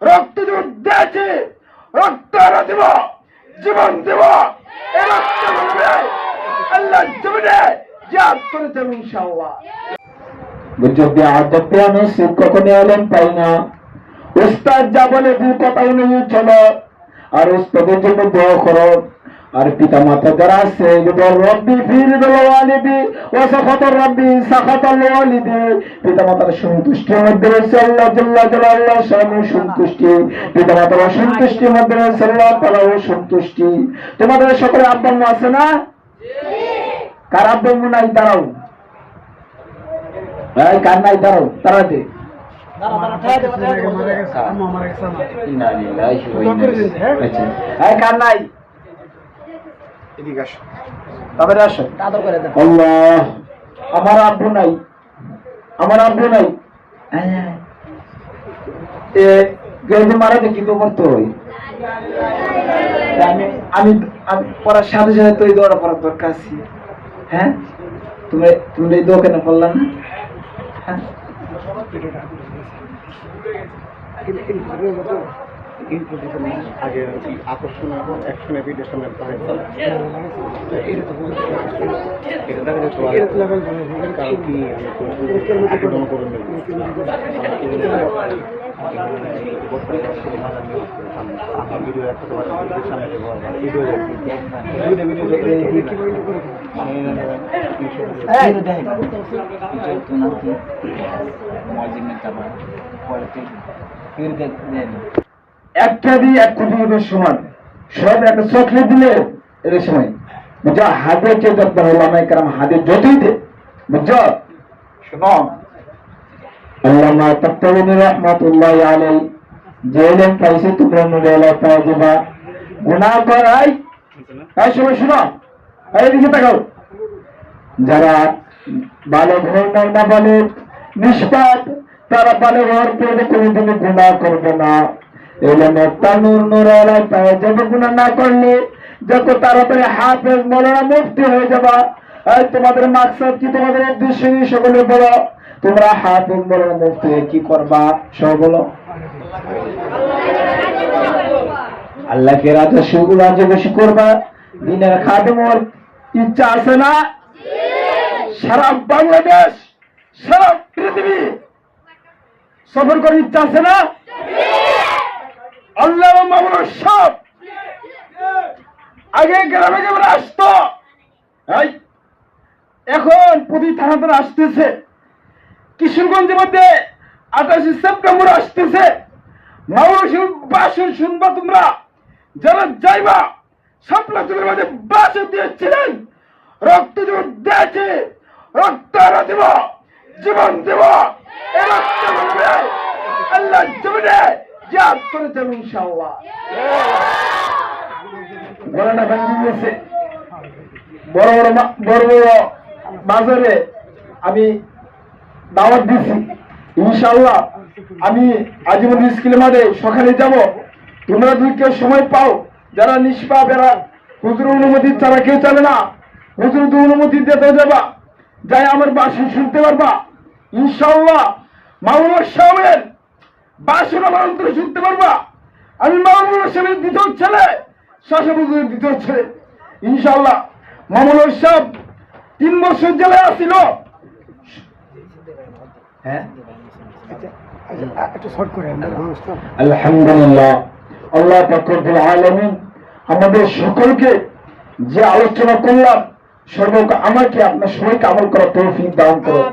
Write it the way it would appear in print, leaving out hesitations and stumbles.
রক্ত দিয়েছি, রক্ত আরো দেব, জীবন দেব। এই রক্ত আল্লাহ জমিনে জিহাদ করে দেব ইনশাআল্লাহ। বুঝবে আদবে নসিব কখনো এলেন পাই না। উস্তাদ যা বলে দু কথা অনুযায়ী চলো, আর উস্তাদের জন্য দোয়া করো। আর পিতা মাতা যারা আছে রব্বি ফিরদুল ওয়ালিদি ওয়া সাখাতুর রব্বি সাখাতুল ওয়ালিদি, পিতা মাতার সন্তুষ্টির মধ্যে রয়েছে আল্লাহ জাল্লা জালালুহু শানুহু সন্তুষ্টি, পিতা মাতার অসন্তুষ্টির মধ্যে রয়েছে আল্লাহ তাআলার সন্তুষ্টি। তোমাদের সকলে আব্বা আম্মা আছে না? কার আব্বা আম্মা নাই? দাঁড়াও, এই কার নাই? দাঁড়াও, তাড়াতাড়ি। কার নাই? তাদের আসো। আল্লাহ, আমার আব্বু নাই, আমার আব্বু নাই। মারা দেখি তো করতে হয়। আমি পড়ার সাথে সাথে তো এই দোয়াটা পড়ার দরকার আছে। হ্যাঁ, তুমি তুমি এই দোয়া কেন পড়লাম না? হ্যাঁ, আগে আকর্ষণ একশনে ভিডিও সামনে কারণ কি আক্রমণ করুন ভিডিও একটা একটা দিয়ে 1 কোটি রুপির সমান। সব একটা চকলেট দিলে এর সময় বুঝা হাতে কে যত ওলামায়ে কেরাম হাতে যতই দে, বুঝছো? শোনো, আল্লামা তাকতাবিনী রাহমাতুল্লাহি আলাইহি যে ইলম পাইছে তোমরা নুরে আলা তাওবা গুনাহ করাই। তাই সময় শোনো, এই দিকে তাকাও। যারা ভালো হয় না বলে নিষ্পাপ, তারা ভালো হওয়ার পরে কোনোদিনও গুনাহ করবে না। গুনাহ না করলে যত তাড়াতাড়ি হাফেজ মৌলানা মুফতি হয়ে যাবা। তোমাদের মাকসাদ কি? তোমাদের উদ্দেশ্য সকলে বলো। তোমরা হাফেজ মৌলানা মুফতি হয়ে কি করবা? সব বলো। আল্লাহকে রাজা বেশি করবা, দিনের খাদেম হওয়ার ইচ্ছা আছে না? সারা বাংলাদেশ, সারা পৃথিবী সফর করার ইচ্ছা আছে না? আল্লাহ মামুনুর সব আগে গ্রামে গ্রামে আসতো, এখন প্রতি থানা আসতেছে। কিশোরগঞ্জের মধ্যে 28 সেপ্টেম্বর আসতেছে। মামুনুর বাসন শুনবা তোমরা, যারা যাইবা সাপলাচুরের মধ্যে বাসন দিয়েছিলেন, রক্ত দিয়েছে, রক্ত আরো দেব, জীবন দেব। এই রক্ত আল্লাহ জমিনে জিহাদ করে দেব ইনশাআল্লাহ। গলাটা ভাঙি গেছে। বড় বড় বাজারে আমি দাওয়াত দিছি ইনশাআল্লাহ। আমি আজীবন স্কুলের মাঠে সকালে যাব। তোমরা যদি কেউ সময় পাও, যারা নিষ্পাপ, এরা হুজুর অনুমতি ছাড়া কেউ চলে না। হুজুর অনুমতি দিতে যাবা, যাই আমার বাসন শুনতে পারবা ইনশাআল্লাহ। মামুনুর সাহেবের বাসন আমার অন্তরে শুনতে পারবা। আমি মামুনুর সাহেবের দ্বিতীয় ছেলে, শাসকের দ্বিতীয় ছেলে ইনশাআল্লাহ। মামুনুর সাহেব 3 বছর জেলে আসিল। হ্যাঁ, আলহামদুলিল্লাহ, আল্লাহ পাক রব্বুল আলামিন আমাদের সকলকে যে আলোচনা করলাম, আমাকে আপনার সবাইকে আমল করার তৌফিক দান করুন।